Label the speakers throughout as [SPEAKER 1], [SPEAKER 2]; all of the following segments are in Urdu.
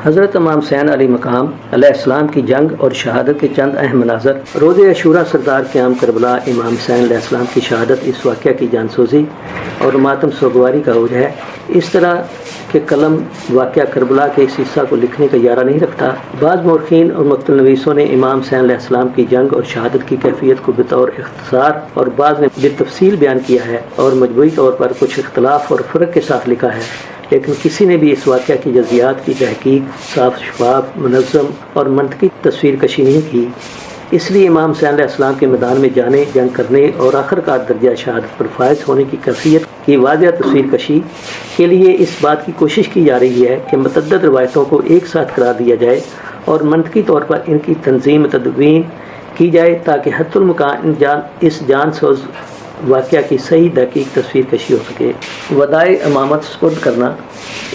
[SPEAKER 1] حضرت امام حسین علیہ مقام علیہ السلام کی جنگ اور شہادت کے چند اہم مناظر۔ روز عاشوراء سردار قیام کربلا امام حسین علیہ السلام کی شہادت اس واقعہ کی جانسوزی اور ماتم سوگواری کا عروج ہے۔ اس طرح کہ قلم واقعہ کربلا کے اس حصہ کو لکھنے کا یارہ نہیں رکھتا۔ بعض مورخین اور مقتل نویسوں نے امام حسین علیہ السلام کی جنگ اور شہادت کی کیفیت کو بطور اختصار اور بعض نے بالتفصیل بیان کیا ہے اور مجموعی طور پر کچھ اختلاف اور فرق کے ساتھ لکھا ہے، لیکن کسی نے بھی اس واقعہ کی جزیات کی تحقیق صاف شفاف، منظم اور منطقی تصویر کشی نہیں کی۔ اس لیے امام حسین علیہ السلام کے میدان میں جانے، جنگ کرنے اور آخرکار درجہ شہادت پر فائز ہونے کی کیفیت کی واضح تصویر کشی کے لیے اس بات کی کوشش کی جا رہی ہے کہ متعدد روایتوں کو ایک ساتھ قرار دیا جائے اور منطقی طور پر ان کی تنظیم تدوین کی جائے تاکہ حتی المکان اس جان سوز واقعہ کی صحیح دقیق تصویر کشی ہو سکے۔ ودائع امامت سپرد کرنا۔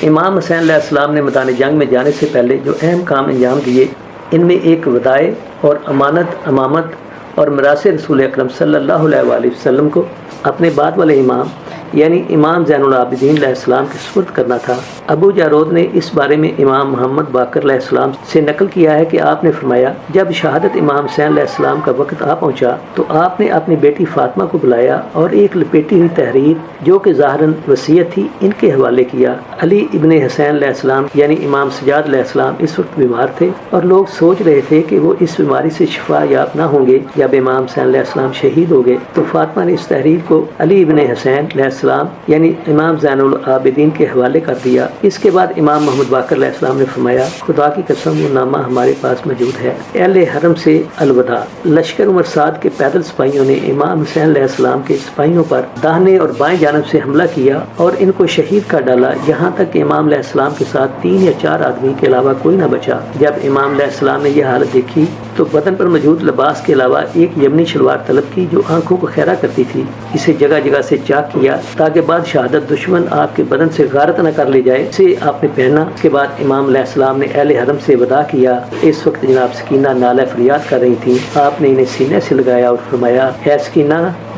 [SPEAKER 1] امام حسین علیہ السلام نے میدان جنگ میں جانے سے پہلے جو اہم کام انجام دیے، ان میں ایک ودائع اور امامت اور میراث رسول اکرم صلی اللہ علیہ وآلہ وسلم کو اپنے بعد والے امام یعنی امام زین العابدین علیہ السلام کے سپرد کرنا تھا۔ ابو جارود نے اس بارے میں امام محمد باقر علیہ السلام سے نقل کیا ہے کہ آپ نے فرمایا، جب شہادت امام حسین علیہ السلام کا وقت آ پہنچا تو آپ نے اپنی بیٹی فاطمہ کو بلایا اور ایک لپیٹی ہوئی تحریر جو کہ ظاہراً وصیت تھی ان کے حوالے کیا۔ علی ابن حسین علیہ السلام یعنی امام سجاد علیہ السلام اس وقت بیمار تھے اور لوگ سوچ رہے تھے کہ وہ اس بیماری سے شفا یاب نہ ہوں گے جب امام حسین علیہ السلام شہید ہو گئے، تو فاطمہ نے اس تحریر کو علی ابن حسین علیہ السلام یعنی امام زین العابدین کے حوالے کر دیا۔ اس کے بعد امام محمد باقر علیہ السلام نے فرمایا، خدا کی قسم وہ نامہ ہمارے پاس موجود ہے۔ اہل حرم سے الوداع۔ لشکر عمر سعد کے پیدل سپاہیوں نے امام حسین علیہ السلام کے سپاہیوں پر داہنے اور بائیں جانب سے حملہ کیا اور ان کو شہید کر ڈالا، یہاں تک کہ امام علیہ السلام کے ساتھ 3 یا 4 آدمی کے علاوہ کوئی نہ بچا۔ جب امام علیہ السلام نے یہ حالت دیکھی تو بدن پر موجود لباس کے علاوہ ایک یمنی شلوار طلب کی جو آنکھوں کو خیرہ کرتی تھی، اسے جگہ جگہ سے چاک کیا تاکہ بعد شہادت دشمن آپ کے بدن سے غارت نہ کر لے جائے۔ اسے آپ نے پہنا۔ اس کے بعد امام علیہ السلام نے اہل حرم سے وداع کیا۔ اس وقت جناب سکینہ نالہ فریاد کر رہی تھیں۔ آپ نے انہیں سینے سے لگایا اور فرمایا، اے سکینہ،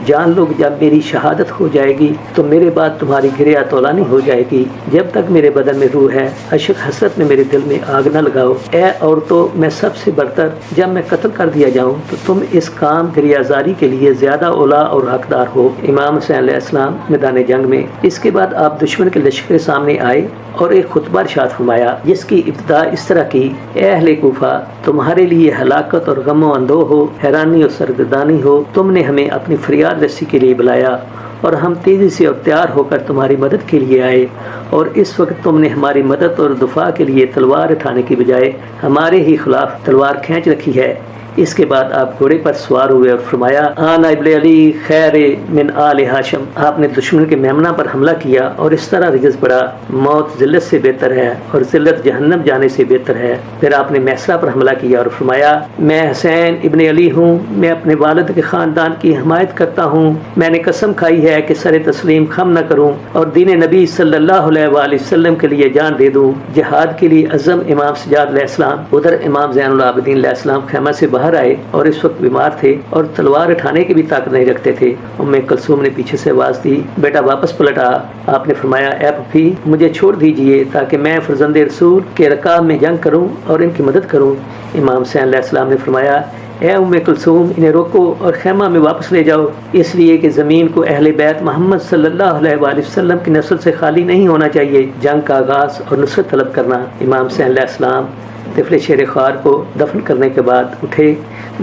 [SPEAKER 1] جان لو جب میری شہادت ہو جائے گی تو میرے بعد تمہاری گریہ طولانی ہو جائے گی۔ جب تک میرے بدن میں روح ہے، عشق حسرت میں میرے دل میں آگ نہ لگاؤ۔ اے عورتوں، میں سب سے برتر جب میں قتل کر دیا جاؤں تو تم اس کام گریہ زاری کے لیے زیادہ اولا اور حقدار ہو۔ امام حسین علیہ السلام میدان جنگ میں۔ اس کے بعد آپ دشمن کے لشکر کے سامنے آئے اور ایک خطبہ ارشاد فرمایا جس کی ابتدا اس طرح کی، اے اہل کوفہ، تمہارے لیے ہلاکت اور غم و اندوہ ہو، حیرانی اور سرگردانی ہو، تم نے ہمیں اپنی فریاد رسی کے لیے بلایا اور ہم تیزی سے اور تیار ہو کر تمہاری مدد کے لیے آئے، اور اس وقت تم نے ہماری مدد اور دفاع کے لیے تلوار اٹھانے کی بجائے ہمارے ہی خلاف تلوار کھینچ رکھی ہے۔ اس کے بعد آپ گھوڑے پر سوار ہوئے اور فرمایا، آنا ابن علی خیر من آل ہاشم۔ آپ نے دشمن کے میمنہ پر حملہ کیا اور اس طرح رجز پڑا، موت ذلت سے بہتر ہے اور ذلت جہنم جانے سے بہتر ہے۔ پھر آپ نے میسرہ پر حملہ کیا اور فرمایا، میں حسین ابن علی ہوں، میں اپنے والد کے خاندان کی حمایت کرتا ہوں، میں نے قسم کھائی ہے کہ سر تسلیم خم نہ کروں اور دین نبی صلی اللہ علیہ وآلہ وسلم کے لیے جان دے دوں۔ جہاد کے لیے عزم امام سجاد علیہ السلام۔ ادھر امام زین العابدین علیہ السلام خیمہ سے باہر آئے اور اس وقت بیمار تھے اور تلوار اٹھانے کی بھی طاقت نہیں رکھتے تھے۔ ام کلثوم نے پیچھے سے آواز دی، بیٹا واپس پلٹ آ۔ آپ نے فرمایا، اے پھپھی، مجھے چھوڑ دیجئے تاکہ میں فرزند رسول کے رکاب میں جنگ کروں اور ان کی مدد کروں۔ امام حسین علیہ السلام نے فرمایا، اے ام کلثوم، انہیں روکو اور خیمہ میں واپس لے جاؤ، اس لیے کہ زمین کو اہل بیت محمد صلی اللہ علیہ وآلہ وسلم کی نسل سے خالی نہیں ہونا چاہیے۔ جنگ کا آغاز اور نصرت طلب کرنا۔ امام حسین علیہ السلام طفل شیر خوار کو دفن کرنے کے بعد اٹھے،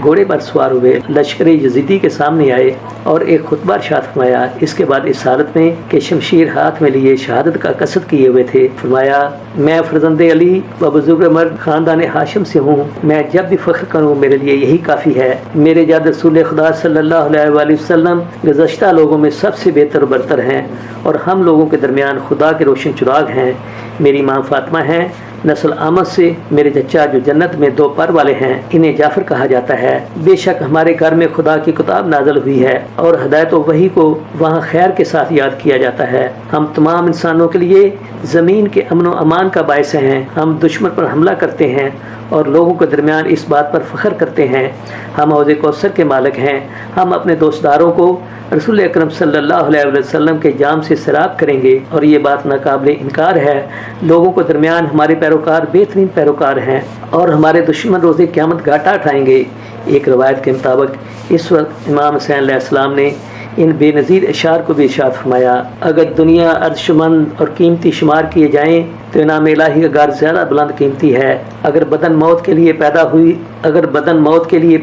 [SPEAKER 1] گھوڑے پر سوار ہوئے، لشکر یزیدی کے سامنے آئے اور ایک خطبہ ارشاد فرمایا۔ اس کے بعد اس حالت میں کہ شمشیر ہاتھ میں لیے شہادت کا قصد کیے ہوئے تھے، فرمایا، میں فرزند علی و بزرگ مرد خاندان ہاشم سے ہوں، میں جب بھی فخر کروں میرے لیے یہی کافی ہے۔ میرے جد رسول خدا صلی اللہ علیہ وآلہ وسلم گزشتہ لوگوں میں سب سے بہتر و برتر ہیں اور ہم لوگوں کے درمیان خدا کے روشن چراغ ہیں۔ میری ماں فاطمہ ہیں، نسل آمد سے میرے چچا جو جنت میں 2 پر والے ہیں، انہیں جعفر کہا جاتا ہے۔ بے شک ہمارے گھر میں خدا کی کتاب نازل ہوئی ہے اور ہدایت و وحی کو وہاں خیر کے ساتھ یاد کیا جاتا ہے۔ ہم تمام انسانوں کے لیے زمین کے امن و امان کا باعث ہیں۔ ہم دشمن پر حملہ کرتے ہیں اور لوگوں کے درمیان اس بات پر فخر کرتے ہیں ہم حوض کوثر کے مالک ہیں، ہم اپنے دوستداروں کو رسول اکرم صلی اللہ علیہ وسلم کے جام سے سیراب کریں گے، اور یہ بات ناقابل انکار ہے۔ لوگوں کے درمیان ہمارے پیروکار بہترین پیروکار ہیں اور ہمارے دشمن روز قیامت گھاٹا اٹھائیں گے۔ ایک روایت کے مطابق اس وقت امام حسین علیہ السلام نے ان بے نظیر اشعار کو بھی ارشاد فرمایا: اگر دنیا ارجمند اور قیمتی شمار کیے جائیں تو انعام الہی کا گھر زیادہ بلند قیمتی ہے۔ اگر بدن موت کے لیے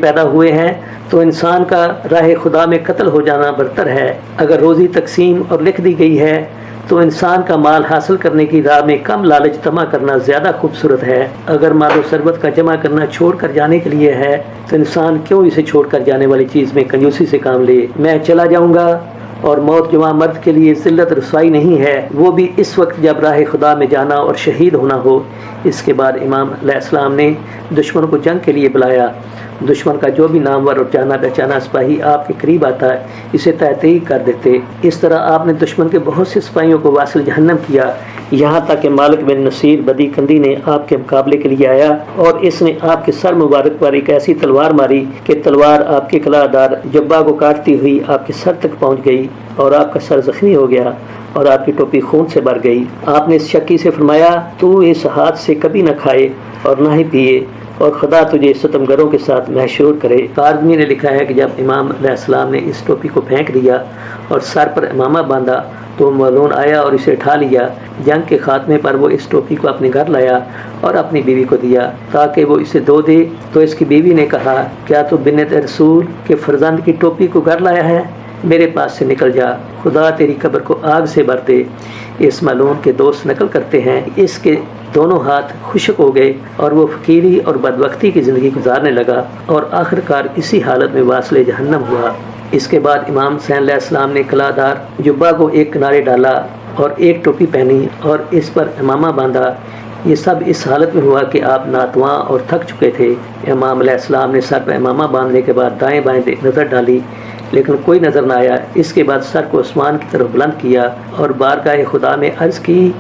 [SPEAKER 1] پیدا ہوئے ہیں تو انسان کا راہ خدا میں قتل ہو جانا برتر ہے۔ اگر روزی تقسیم اور لکھ دی گئی ہے تو انسان کا مال حاصل کرنے کی راہ میں کم لالچ طمع کرنا زیادہ خوبصورت ہے۔ اگر مال و ثروت کا جمع کرنا چھوڑ کر جانے کے لیے ہے تو انسان کیوں اسے چھوڑ کر جانے والی چیز میں کنجوسی سے کام لے۔ میں چلا جاؤں گا، اور موت جوان مرد کے لیے ذلت رسوائی نہیں ہے، وہ بھی اس وقت جب راہ خدا میں جانا اور شہید ہونا ہو۔ اس کے بعد امام علیہ السلام نے دشمن کو جنگ کے لیے بلایا۔ دشمن کا جو بھی نامور اور جانا پہچانا سپاہی آپ کے قریب آتا ہے اسے تحقیق کر دیتے۔ اس طرح آپ نے دشمن کے بہت سے سپاہیوں کو واصل جہنم کیا، یہاں تک کہ مالک بن نصیر بدی کندی نے آپ کے مقابلے کے لیے آیا اور اس نے آپ کے سر مبارک پر ایک ایسی تلوار ماری کہ تلوار آپ کے قلعہ دار جبہ کو کاٹتی ہوئی آپ کے سر تک پہنچ گئی اور آپ کا سر زخمی ہو گیا اور آپ کی ٹوپی خون سے بھر گئی۔ آپ نے اس شکی سے فرمایا: تو اس ہاتھ سے کبھی نہ کھائے اور نہ ہی پیے، اور خدا تجھے ستمگروں کے ساتھ محشور کرے۔ کارزمی نے لکھا ہے کہ جب امام علیہ السلام نے اس ٹوپی کو پھینک دیا اور سر پر امامہ باندھا تو ملعون آیا اور اسے اٹھا لیا۔ جنگ کے خاتمے پر وہ اس ٹوپی کو اپنے گھر لایا اور اپنی بیوی کو دیا تاکہ وہ اسے دھو دے، تو اس کی بیوی نے کہا: کیا تو بنت رسول کے فرزند کی ٹوپی کو گھر لایا ہے؟ میرے پاس سے نکل جا، خدا تیری قبر کو آگ سے بھر دے۔ اس ملعون کے دوست نقل کرتے ہیں اس کے دونوں ہاتھ خشک ہو گئے اور وہ فقیری اور بدبختی کی زندگی گزارنے لگا اور آخرکار اسی حالت میں واصل جہنم ہوا۔ اس کے بعد امام حسین علیہ السلام نے قلعہ دار جبہ کو ایک کنارے ڈالا اور ایک ٹوپی پہنی اور اس پر امامہ باندھا۔ یہ سب اس حالت میں ہوا کہ آپ ناتواں اور تھک چکے تھے۔ امام علیہ السلام نے سر پر امامہ باندھنے کے بعد دائیں بائیں نظر ڈالی لیکن کوئی نظر نہ آیا۔ اس کے بعد سر کو آسمان کی طرف بلند کیا اور بارگاہ خدا میں عرض کی: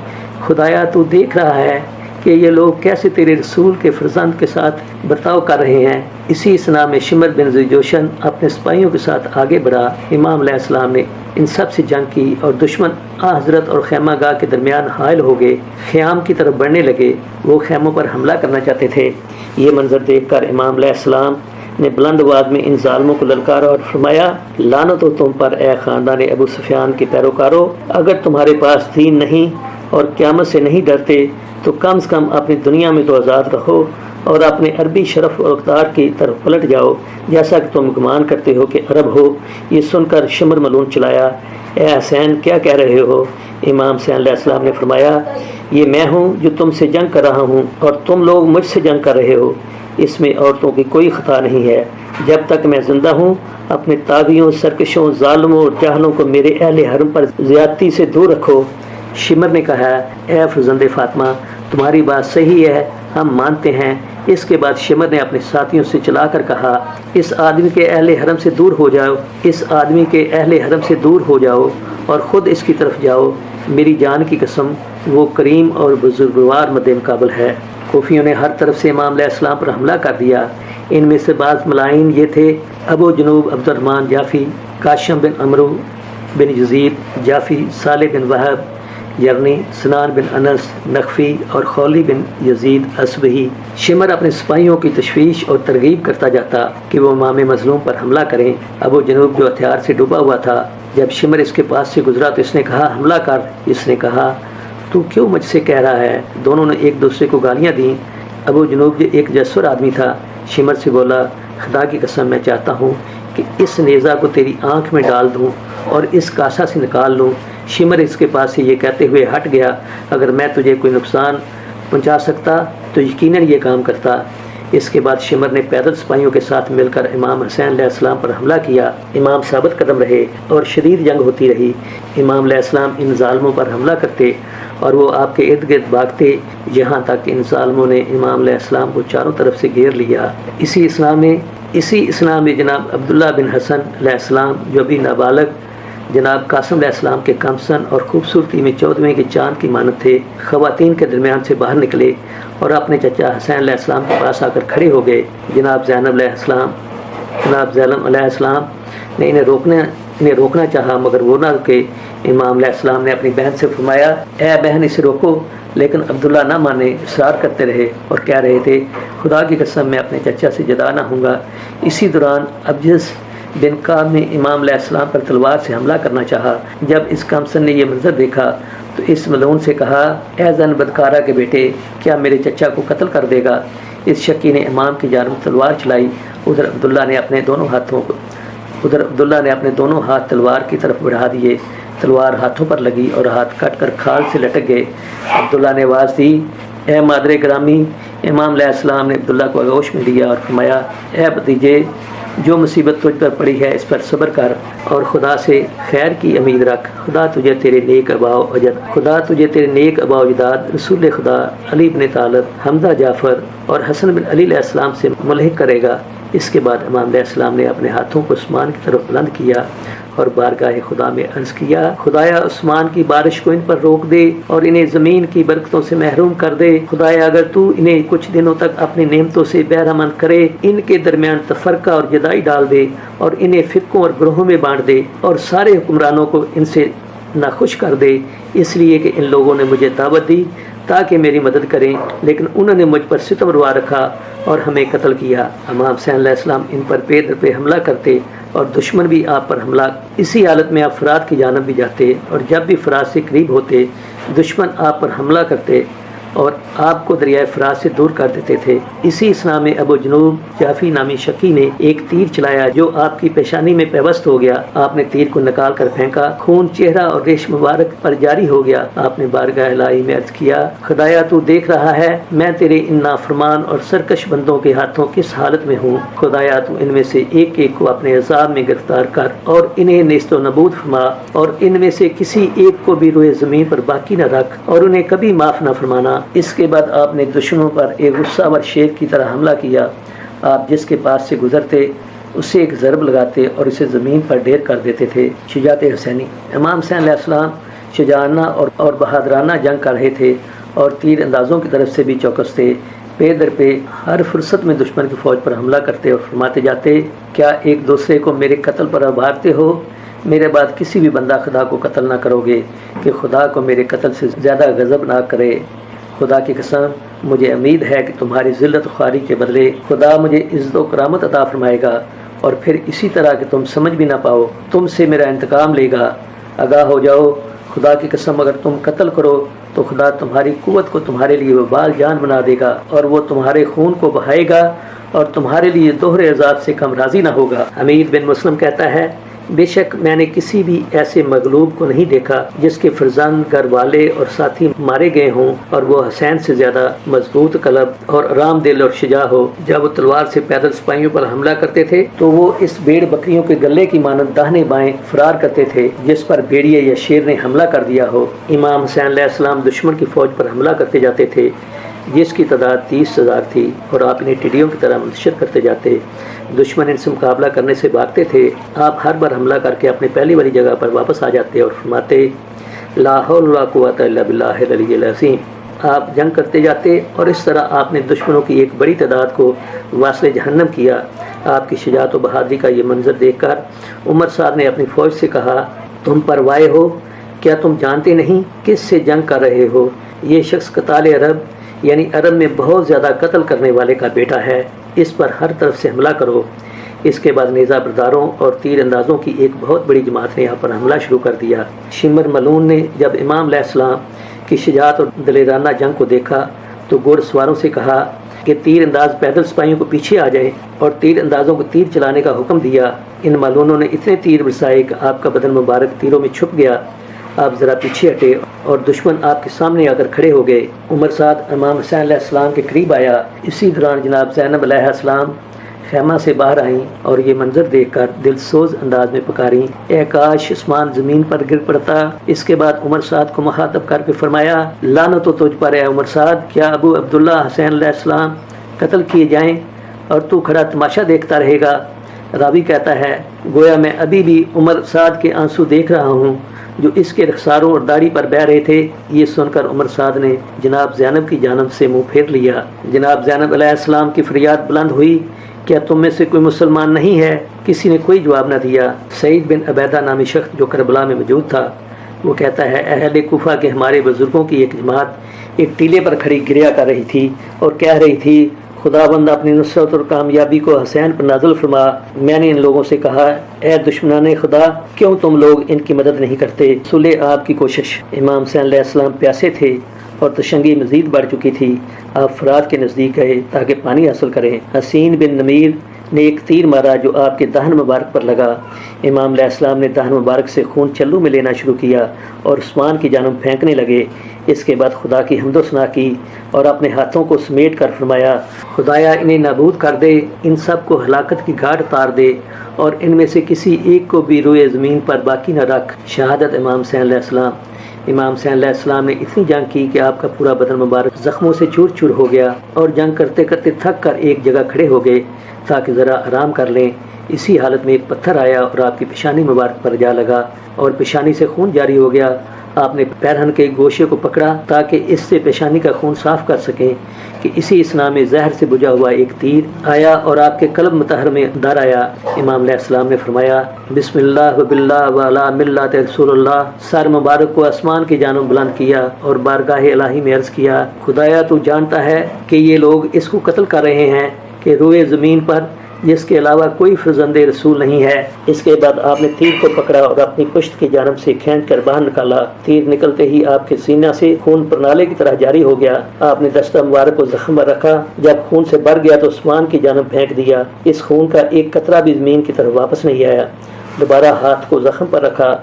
[SPEAKER 1] خدایا تو دیکھ رہا ہے کہ یہ لوگ کیسے تیرے رسول کے فرزند کے ساتھ برتاؤ کر رہے ہیں۔ اسی اسنا میں شمر بن ذی جوشن اپنے سپاہیوں کے ساتھ آگے بڑھا۔ امام علیہ السلام نے ان سب سے جنگ کی اور دشمن حضرت اور خیمہ گاہ کے درمیان حائل ہو گئے، خیام کی طرف بڑھنے لگے، وہ خیموں پر حملہ کرنا چاہتے تھے۔ یہ منظر دیکھ کر امام علیہ السلام نے بلند آواز میں ان ظالموں کو للکارا اور فرمایا: لعنت ہو تم پر اے خاندان ابو سفیان کے پیروکاروں، اگر تمہارے پاس دین نہیں اور قیامت سے نہیں ڈرتے تو کم از کم اپنی دنیا میں تو آزاد رہو اور اپنے عربی شرف اور اقتدار کی طرف پلٹ جاؤ جیسا کہ تم گمان کرتے ہو کہ عرب ہو۔ یہ سن کر شمر ملعون چلایا: اے حسین، کیا کہہ رہے ہو؟ امام حسین علیہ السلام نے فرمایا: یہ میں ہوں جو تم سے جنگ کر رہا ہوں اور تم لوگ مجھ سے جنگ کر رہے ہو، اس میں عورتوں کی کوئی خطا نہیں ہے۔ جب تک میں زندہ ہوں اپنے طاغیوں، سرکشوں، ظالموں اور جاہلوں کو میرے اہل حرم پر زیادتی سے دور رکھو۔ شمر نے کہا: اے فرزند فاطمہ، تمہاری بات صحیح ہے، ہم مانتے ہیں۔ اس کے بعد شمر نے اپنے ساتھیوں سے چلا کر کہا: اس آدمی کے اہل حرم سے دور ہو جاؤ، اس آدمی کے اہل حرم سے دور ہو جاؤ اور خود اس کی طرف جاؤ۔ میری جان کی قسم، وہ کریم اور بزرگوار مد مقابل ہے۔ کوفیوں نے ہر طرف سے امام علیہ السلام پر حملہ کر دیا۔ ان میں سے بعض ملائن یہ تھے: ابو جنوب عبد الرحمن جعفی، کاشم بن عمرو بن یزید جعفی، صالح بن وہب یرنی، سنان بن انس نخفی اور خولی بن یزید اصبہی۔ شمر اپنے سپاہیوں کی تشویش اور ترغیب کرتا جاتا کہ وہ امام مظلوم پر حملہ کریں۔ ابو جنوب جو ہتھیار سے ڈوبا ہوا تھا، جب شمر اس کے پاس سے گزرا تو اس نے کہا: حملہ کر۔ اس نے کہا: تو کیوں مجھ سے کہہ رہا ہے؟ دونوں نے ایک دوسرے کو گالیاں دیں۔ ابو جنوب جو ایک جسور آدمی تھا شمر سے بولا: خدا کی قسم، میں چاہتا ہوں کہ اس نیزہ کو تیری آنکھ میں ڈال دوں اور اس کاسا سے نکال لوں۔ شمر اس کے پاس سے یہ کہتے ہوئے ہٹ گیا: اگر میں تجھے کوئی نقصان پہنچا سکتا تو یقیناً یہ کام کرتا۔ اس کے بعد شمر نے پیدل سپاہیوں کے ساتھ مل کر امام حسین علیہ السلام پر حملہ کیا۔ امام ثابت قدم رہے اور شدید جنگ ہوتی رہی۔ امام علیہ السلام ان ظالموں پر حملہ کرتے اور وہ آپ کے ارد گرد بھاگتے، یہاں تک کہ ان ظالموں نے امام علیہ السلام کو چاروں طرف سے گھیر لیا۔ اسی اسلام میں جناب عبداللہ بن حسن علیہ السلام جو ابھی نابالغ جناب قاسم علیہ السلام کے کمسن اور خوبصورتی میں 14ویں کے چاند کی مانند تھے۔ خواتین کے درمیان سے باہر نکلے اور اپنے چچا حسین علیہ السلام کے پاس آ کر کھڑے ہو گئے۔ جناب زینب علیہ السلام نے انہیں روکنا چاہا، مگر وہ نہ رکے۔ امام علیہ السلام نے اپنی بہن سے فرمایا، اے بہن اسے روکو، لیکن عبداللہ نہ مانے، اصرار کرتے رہے اور کہہ رہے تھے، خدا کی قسم میں اپنے چچا سے جدا نہ ہوں گا۔ اسی دوران ابجس بن کعب نے امام علیہ السلام پر تلوار سے حملہ کرنا چاہا۔ جب اس کمسن نے یہ منظر دیکھا تو اس ملعون سے کہا، اے زن بدکارہ کے بیٹے، کیا میرے چچا کو قتل کر دے گا؟ اس شکی نے امام کی جانب تلوار چلائی۔ ادھر عبداللہ نے اپنے دونوں ہاتھ تلوار کی طرف بڑھا دیے۔ تلوار ہاتھوں پر لگی اور ہاتھ کٹ کر کھال سے لٹک گئے۔ عبداللہ نے آواز دی، اے مادر گرامی۔ امام علیہ السلام نے عبداللہ کو آغوش میں لیا اور فرمایا، اے بھتیجے، جو مصیبت تجھ پر پڑی ہے اس پر صبر کر اور خدا سے خیر کی امید رکھ۔ خدا تجھے تیرے نیک آباء و اجداد رسول خدا علی بن طالب، حمزہ جعفر اور حسن بن علی علیہ السلام سے ملحق کرے گا۔ اس کے بعد امام علیہ السلام نے اپنے ہاتھوں کو عثمان کی طرف بلند کیا اور بارگاہ خدا میں عرض کیا، خدایا عثمان کی بارش کو ان پر روک دے اور انہیں زمین کی برکتوں سے محروم کر دے۔ خدایا اگر تو انہیں کچھ دنوں تک اپنی نعمتوں سے بہرہ مند کرے، ان کے درمیان تفرقہ اور جدائی ڈال دے اور انہیں فرقوں اور گروہوں میں بانٹ دے اور سارے حکمرانوں کو ان سے ناخوش کر دے، اس لیے کہ ان لوگوں نے مجھے دعوت دی تاکہ میری مدد کریں، لیکن انہوں نے مجھ پر ستم روا رکھا اور ہمیں قتل کیا۔ امام حسین علیہ السلام ان پر پے در پہ حملہ کرتے اور دشمن بھی آپ پر حملہ۔ اسی حالت میں آپ فرات کی جانب بھی جاتے اور جب بھی فرات سے قریب ہوتے دشمن آپ پر حملہ کرتے اور آپ کو دریائے فرات سے دور کر دیتے تھے۔ اسی اسنا میں ابو جنوب جعفی نامی شکی نے ایک تیر چلایا جو آپ کی پیشانی میں پیوست ہو گیا۔ آپ نے تیر کو نکال کر پھینکا، خون چہرہ اور ریش مبارک پر جاری ہو گیا۔ آپ نے بارگاہ الہی میں عرض کیا، خدایا تو دیکھ رہا ہے میں تیرے ان نافرمان اور سرکش بندوں کے ہاتھوں کس حالت میں ہوں۔ خدایا تو ان میں سے ایک ایک کو اپنے عذاب میں گرفتار کر اور انہیں نیست و نابود فرما، اور ان میں سے کسی ایک کو بھی روئے زمین پر باقی نہ رکھ اور انہیں کبھی معاف نہ فرمانا۔ اس کے بعد آپ نے دشمنوں پر ایک غصہ ور شیر کی طرح حملہ کیا۔ آپ جس کے پاس سے گزرتے اسے ایک ضرب لگاتے اور اسے زمین پر ڈھیر کر دیتے تھے۔ شجاعت حسینی۔ امام حسین علیہ السلام شجاعانہ اور بہادرانہ جنگ کر رہے تھے اور تیر اندازوں کی طرف سے بھی چوکس تھے۔ پے در پہ ہر فرصت میں دشمن کی فوج پر حملہ کرتے اور فرماتے جاتے، کیا ایک دوسرے کو میرے قتل پر ابھارتے ہو؟ میرے بعد کسی بھی بندہ خدا کو قتل نہ کرو گے کہ خدا کو میرے قتل سے زیادہ غضب نہ کرے۔ خدا کی قسم مجھے امید ہے کہ تمہاری ذلت و خواری کے بدلے خدا مجھے عزت و کرامت عطا فرمائے گا، اور پھر اسی طرح کہ تم سمجھ بھی نہ پاؤ تم سے میرا انتقام لے گا۔ آگاہ ہو جاؤ، خدا کی قسم اگر تم قتل کرو تو خدا تمہاری قوت کو تمہارے لیے وبال جان بنا دے گا، اور وہ تمہارے خون کو بہائے گا اور تمہارے لیے دوہرے عذاب سے کم راضی نہ ہوگا۔ حمید بن مسلم کہتا ہے، بے شک میں نے کسی بھی ایسے مغلوب کو نہیں دیکھا جس کے فرزند، گھر والے اور ساتھی مارے گئے ہوں اور وہ حسین سے زیادہ مضبوط قلب اور آرام دل اور شجاع ہو۔ جب وہ تلوار سے پیدل سپاہیوں پر حملہ کرتے تھے تو وہ اس بھیڑ بکریوں کے گلے کی مانند داہنے بائیں فرار کرتے تھے جس پر بھیڑیے یا شیر نے حملہ کر دیا ہو۔ امام حسین علیہ السلام دشمن کی فوج پر حملہ کرتے جاتے تھے جس کی تعداد 30,000 تھی، اور آپ انہیں ٹڈیوں کی طرح منتشر کرتے جاتے۔ دشمن ان سے مقابلہ کرنے سے بھاگتے تھے۔ آپ ہر بار حملہ کر کے اپنے پہلی والی جگہ پر واپس آ جاتے اور فرماتے، لا حول ولا قوت الا باللہ العلی العظیم۔ آپ جنگ کرتے جاتے اور اس طرح آپ نے دشمنوں کی ایک بڑی تعداد کو واصل جہنم کیا۔ آپ کی شجاعت و بہادری کا یہ منظر دیکھ کر عمر صاحب نے اپنی فوج سے کہا، تم پروائے ہو؟ کیا تم جانتے نہیں کس سے جنگ کر رہے ہو؟ یہ شخص قتال عرب یعنی عرب میں بہت زیادہ قتل کرنے والے کا بیٹا ہے، اس پر ہر طرف سے حملہ کرو۔ اس کے بعد نیزہ برداروں اور تیر اندازوں کی ایک بہت بڑی جماعت نے یہاں پر حملہ شروع کر دیا۔ شمر ملعون نے جب امام علیہ السلام کی شجاعت اور دلیرانہ جنگ کو دیکھا تو گھوڑ سواروں سے کہا کہ تیر انداز پیدل سپاہیوں کو پیچھے آ جائیں، اور تیر اندازوں کو تیر چلانے کا حکم دیا۔ ان ملعونوں نے اتنے تیر برسائے کہ آپ کا بدن مبارک تیروں میں چھپ گیا۔ آپ ذرا پیچھے ہٹے اور دشمن آپ کے سامنے آ کر کھڑے ہو گئے۔ عمر سعد امام حسین علیہ السلام کے قریب آیا۔ اسی دوران جناب زینب علیہ السلام خیمہ سے باہر آئیں اور یہ منظر دیکھ کر دل سوز انداز میں پکاریں، اے کاش آسمان زمین پر گر پڑتا۔ اس کے بعد عمر سعد کو مخاطب کر کے فرمایا، لعنت و تجھ پر اے عمر سعد، کیا ابو عبداللہ حسین علیہ السلام قتل کیے جائیں اور تو کھڑا تماشا دیکھتا رہے گا؟ راوی کہتا ہے گویا میں ابھی بھی عمر سعد کے آنسو دیکھ رہا ہوں جو اس کے رخساروں اور داڑھی پر بہہ رہے تھے۔ یہ سن کر عمر سعد نے جناب زینب کی جانب سے منہ پھیر لیا۔ جناب زینب علیہ السلام کی فریاد بلند ہوئی، کیا تم میں سے کوئی مسلمان نہیں ہے؟ کسی نے کوئی جواب نہ دیا۔ سعید بن عبیدہ نامی شخص جو کربلا میں موجود تھا وہ کہتا ہے اہل کوفہ کے ہمارے بزرگوں کی ایک جماعت ایک ٹیلے پر کھڑی گریا کر رہی تھی اور کہہ رہی تھی خدا بندہ اپنی نصرت اور کامیابی کو حسین پر نازل فرما۔ میں نے ان لوگوں سے کہا اے دشمنان خدا، کیوں تم لوگ ان کی مدد نہیں کرتے؟ صلح آپ کی کوشش۔ امام حسین علیہ السلام پیاسے تھے اور تشنگی مزید بڑھ چکی تھی۔ آپ فرات کے نزدیک گئے تاکہ پانی حاصل کریں۔ حسین بن نمیر نے ایک تیر مارا جو آپ کے دہن مبارک پر لگا۔ امام علیہ السلام نے دہن مبارک سے خون چلو میں لینا شروع کیا اور عثمان کی جانب پھینکنے لگے۔ اس کے بعد خدا کی حمد و ثنا کی اور اپنے ہاتھوں کو سمیٹ کر فرمایا خدایا انہیں نابود کر دے، ان سب کو ہلاکت کی گھاٹ اتار دے اور ان میں سے کسی ایک کو بھی روئے زمین پر باقی نہ رکھ۔ شہادت امام حسین علیہ السلام۔ امام حسین علیہ السلام نے اتنی جنگ کی کہ آپ کا پورا بدن مبارک زخموں سے چور چور ہو گیا اور جنگ کرتے کرتے تھک کر ایک جگہ کھڑے ہو گئے تاکہ ذرا آرام کر لیں۔ اسی حالت میں ایک پتھر آیا اور آپ کی پیشانی مبارک پر جا لگا اور پیشانی سے خون جاری ہو گیا۔ آپ نے پیرہن کے گوشے کو پکڑا تاکہ اس سے پیشانی کا خون صاف کر سکیں کہ اسی اسنا میں زہر سے بجھا ہوا ایک تیر آیا اور آپ کے قلب مطہر میں در آیا۔ امام علیہ السلام نے فرمایا بسم اللہ و باللہ و علی ملت رسول اللہ۔ سر مبارک کو آسمان کی جانب بلند کیا اور بارگاہ الہی میں عرض کیا خدایا تو جانتا ہے کہ یہ لوگ اس کو قتل کر رہے ہیں کہ روئے زمین پر جس کے علاوہ کوئی فرزند رسول نہیں ہے۔ اس کے بعد آپ نے تیر کو پکڑا اور اپنی پشت کی جانب سے کھینچ کر باہر نکالا۔ تیر نکلتے ہی آپ کے سینہ سے خون پرنالے کی طرح جاری ہو گیا۔ آپ نے دستہ مبارک کو زخم پر رکھا، جب خون سے بھر گیا تو عثمان کی جانب پھینک دیا۔ اس خون کا ایک قطرہ بھی زمین کی طرف واپس نہیں آیا۔ دوبارہ ہاتھ کو زخم پر رکھا،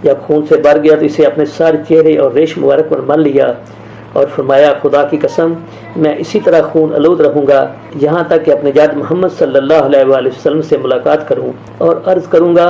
[SPEAKER 1] جب خون سے بھر گیا تو اسے اپنے سارے چہرے اور ریش مبارک پر مل لیا اور فرمایا خدا کی قسم میں اسی طرح خون آلود رہوں گا یہاں تک کہ اپنے جد محمد صلی اللہ علیہ وآلہ وسلم سے ملاقات کروں اور عرض کروں گا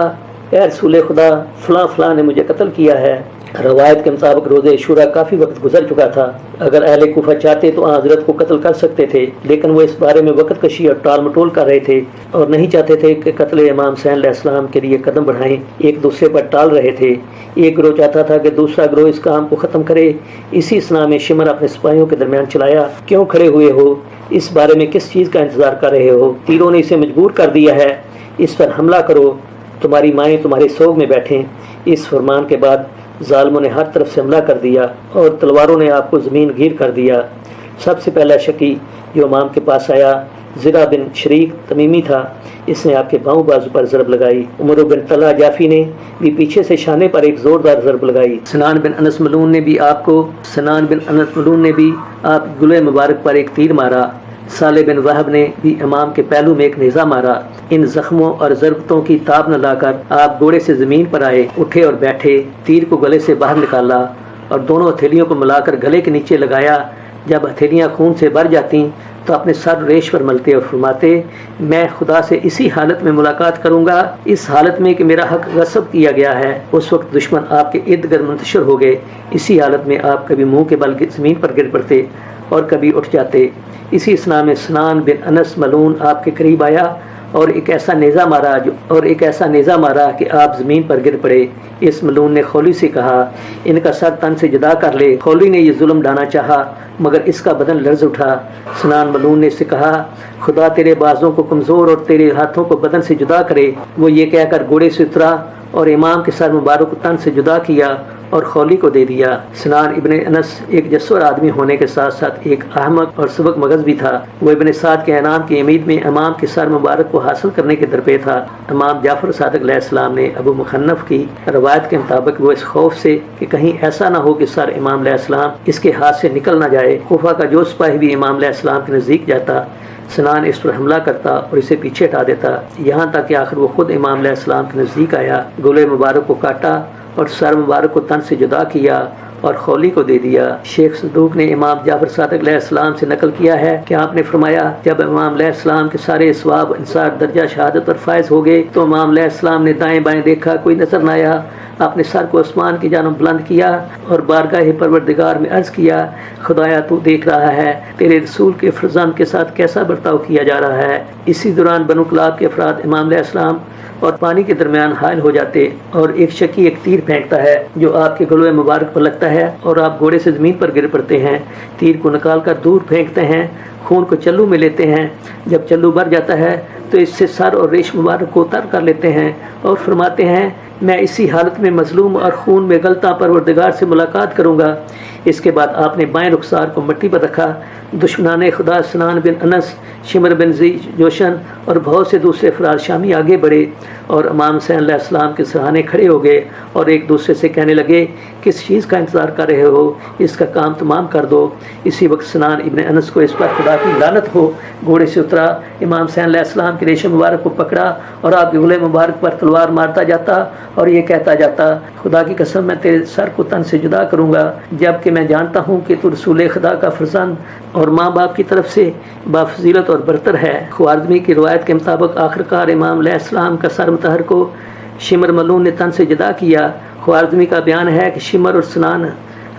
[SPEAKER 1] اے رسول خدا فلاں فلاں نے مجھے قتل کیا ہے۔ روایت کے مطابق روز عاشوراء کافی وقت گزر چکا تھا۔ اگر اہل کوفہ چاہتے تو حضرت کو قتل کر سکتے تھے، لیکن وہ اس بارے میں وقت کشی اور ٹال مٹول کر رہے تھے اور نہیں چاہتے تھے کہ قتل امام حسین علیہ السلام کے لیے قدم بڑھائیں۔ ایک دوسرے پر ٹال رہے تھے۔ ایک گروہ چاہتا تھا کہ دوسرا گروہ اس کام کو ختم کرے۔ اسی اسنا میں شمر اپنے سپاہیوں کے درمیان چلایا کیوں کھڑے ہوئے ہو؟ اس بارے میں کس چیز کا انتظار کر رہے ہو؟ تیروں نے اسے مجبور کر دیا ہے، اس پر حملہ کرو، تمہاری مائیں تمہارے سوگ میں بیٹھیں۔ اس فرمان کے بعد ظالموں نے ہر طرف سے حملہ کر دیا اور تلواروں نے آپ کو زمین گیر کر دیا۔ سب سے پہلا شکی جو امام کے پاس آیا زرہ بن شریک تمیمی تھا۔ اس نے آپ کے بھاؤں بازو پر ضرب لگائی۔ عمر بن طلحہ جافی نے بھی پیچھے سے شانے پر ایک زوردار ضرب لگائی۔ سنان بن انس ملعون نے بھی آپ گلے مبارک پر ایک تیر مارا۔ صالح بن وہب نے بھی امام کے پہلو میں ایک نیزہ مارا۔ ان زخموں اور ضربتوں کی تاب نہ لا کر آپ گھوڑے سے زمین پر آئے، اٹھے اور بیٹھے، تیر کو گلے سے باہر نکالا اور دونوں ہتھیلیوں کو ملا کر گلے کے نیچے لگایا۔ جب ہتھیلیاں خون سے بھر جاتی تو اپنے سر ریش پر ملتے اور فرماتے میں خدا سے اسی حالت میں ملاقات کروں گا، اس حالت میں کہ میرا حق غصب کیا گیا ہے۔ اس وقت دشمن آپ کے ارد گرد منتشر ہو گئے۔ اسی حالت میں آپ کبھی منہ کے بل زمین پر گر پڑتے اور کبھی اٹھ جاتے۔ اسی اسنا میں سنان بن انس ملعون آپ کے قریب آیا اور ایک ایسا نیزہ مارا کہ آپ زمین پر گر پڑے۔ اس ملعون نے خولی سے کہا ان کا سر تن سے جدا کر لے۔ خولی نے یہ ظلم ڈھانا چاہا مگر اس کا بدن لرز اٹھا۔ سنان ملعون نے اسے کہا خدا تیرے بازوں کو کمزور اور تیرے ہاتھوں کو بدن سے جدا کرے۔ وہ یہ کہہ کر گھوڑے سے اترا اور امام کے سر مبارک کو تن سے جدا کیا اور خولی کو دے دیا۔ سنان ابن انس ایک جسور آدمی ہونے کے ساتھ ساتھ ایک احمق اور سبک مغز بھی تھا۔ وہ ابن سعد کے انعام کی امید میں امام کے سر مبارک کو حاصل کرنے کے درپے تھا۔ امام جعفر صادق علیہ السلام نے ابو مخنف کی روایت کے مطابق وہ اس خوف سے کہ کہیں ایسا نہ ہو کہ سر امام علیہ السلام اس کے ہاتھ سے نکل نہ جائے، کوفہ کا جو سپاہی بھی امام علیہ السلام کے نزدیک جاتا سنان اس پر حملہ کرتا اور اسے پیچھے ہٹا دیتا، یہاں تک کہ آخر وہ خود امام علیہ السلام کے نزدیک آیا، گلے مبارک کو کاٹا اور سر مبارک کو تن سے جدا کیا اور خولی کو دے دیا۔ شیخ صدوق نے امام جعفر صادق علیہ السلام سے نقل کیا ہے کہ آپ نے فرمایا جب امام علیہ السلام کے سارے اسباب انصار درجہ شہادت پر فائز ہو گئے تو امام علیہ السلام نے دائیں بائیں دیکھا، کوئی نظر نہ آیا۔ اپنے سر کو آسمان کی جانب بلند کیا اور بارگاہ پروردگار میں عرض کیا، خدایا تو دیکھ رہا ہے تیرے رسول کے فرزند کے ساتھ کیسا برتاؤ کیا جا رہا ہے۔ اسی دوران بنو کلاب کے افراد امام علیہ السلام اور پانی کے درمیان حائل ہو جاتے اور ایک شکی ایک تیر پھینکتا ہے جو آپ کے گلوے مبارک پر لگتا ہے اور آپ گھوڑے سے زمین پر گر پڑتے ہیں۔ تیر کو نکال کر دور پھینکتے ہیں، خون کو چلو میں لیتے ہیں۔ جب چلو بھر جاتا ہے تو اس سے سر اور ریش مبارک کو تر کر لیتے ہیں اور فرماتے ہیں، میں اسی حالت میں مظلوم اور خون میں غلطاں پروردگار سے ملاقات کروں گا۔ اس کے بعد آپ نے بائیں رخسار کو مٹی پر رکھا۔ دشمنان خدا سنان بن انس، شمر بن زی جوشن اور بہت سے دوسرے افراد شامی آگے بڑھے اور امام حسین علیہ السلام کے سرانے کھڑے ہو گئے اور ایک دوسرے سے کہنے لگے، کس چیز کا انتظار کر رہے ہو، اس کا کام تمام کر دو۔ اسی وقت سنان ابن انس کو اس پر خدا کی لعنت ہو گھوڑے سے اترا، امام حسین علیہ السلام کے ریشم مبارک کو پکڑا اور آپ کے گلے مبارک پر تلوار مارتا جاتا اور یہ کہتا جاتا، خدا کی قسم میں تیرے سر کو تن سے جدا کروں گا، جبکہ میں جانتا ہوں کہ تو رسول خدا کا فرزند اور ماں باپ کی طرف سے بافضیلت اور برتر ہے۔ خوارزمی کی روایت کے مطابق آخرکار امام علیہ السلام کا سر مطہر کو شمر ملعون نے تن سے جدا کیا۔ خوارزمی کا بیان ہے کہ شمر اور سنان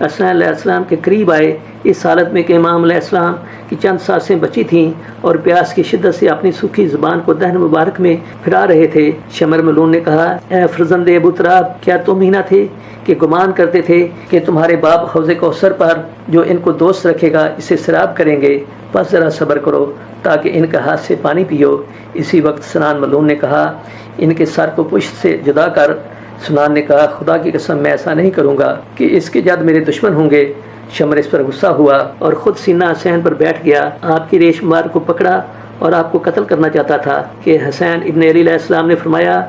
[SPEAKER 1] حسین علیہ السلام کے قریب آئے، اس حالت میں کہ امام علیہ السلام کی چند سانسیں بچی تھیں اور پیاس کی شدت سے اپنی سوکھی زبان کو دہن مبارک میں پھرا رہے تھے۔ شمر ملعون نے کہا، اے فرزند ابو تراب، کیا تم ہی نہ تھے کہ گمان کرتے تھے کہ تمہارے باپ حوض کوثر پر جو ان کو دوست رکھے گا اسے سراب کریں گے؟ بس ذرا صبر کرو تاکہ ان کا ہاتھ سے پانی پیو۔ اسی وقت سنان ملعون نے کہا، ان کے سر کو پشت سے جدا کر۔ سنان نے کہا، خدا کی قسم میں ایسا نہیں کروں گا کہ اس کے جد میرے دشمن ہوں گے۔ شمر اس پر غصہ ہوا اور خود سینہ حسین پر بیٹھ گیا، آپ کی ریش مبارک کو پکڑا اور آپ کو قتل کرنا چاہتا تھا کہ حسین ابن علی علیہ السلام نے فرمایا،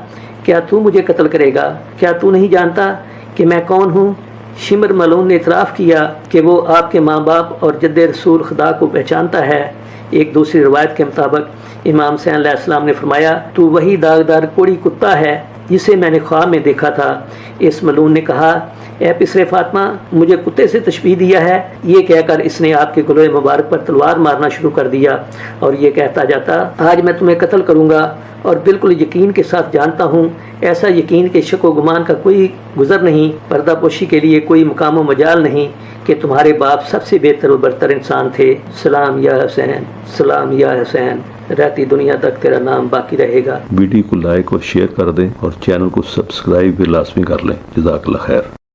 [SPEAKER 1] کیا تو مجھے قتل کرے گا؟ کیا تو نہیں جانتا کہ میں کون ہوں؟ شمر ملعون نے اعتراف کیا کہ وہ آپ کے ماں باپ اور جد رسول خدا کو پہچانتا ہے۔ ایک دوسری روایت کے مطابق امام حسین علیہ السلام نے فرمایا، تو وہی داغدار کوڑی کتا ہے جسے میں نے خواب میں دیکھا تھا۔ اس ملعون نے کہا، اے پسر فاطمہ، مجھے کتے سے تشبیہ دیا ہے۔ یہ کہہ کر اس نے آپ کے گلوے مبارک پر تلوار مارنا شروع کر دیا اور یہ کہتا جاتا، آج میں تمہیں قتل کروں گا اور بالکل یقین کے ساتھ جانتا ہوں، ایسا یقین کہ شک و گمان کا کوئی گزر نہیں، پردہ پوشی کے لیے کوئی مقام و مجال نہیں کہ تمہارے باپ سب سے بہتر و برتر انسان تھے۔ سلام یا حسین، سلام یا حسین، رہتی دنیا تک تیرا نام باقی رہے گا۔
[SPEAKER 2] ویڈیو کو لائک اور شیئر کر دیں اور چینل کو سبسکرائب بھی لازمی کر لیں۔ جزاک اللہ خیر۔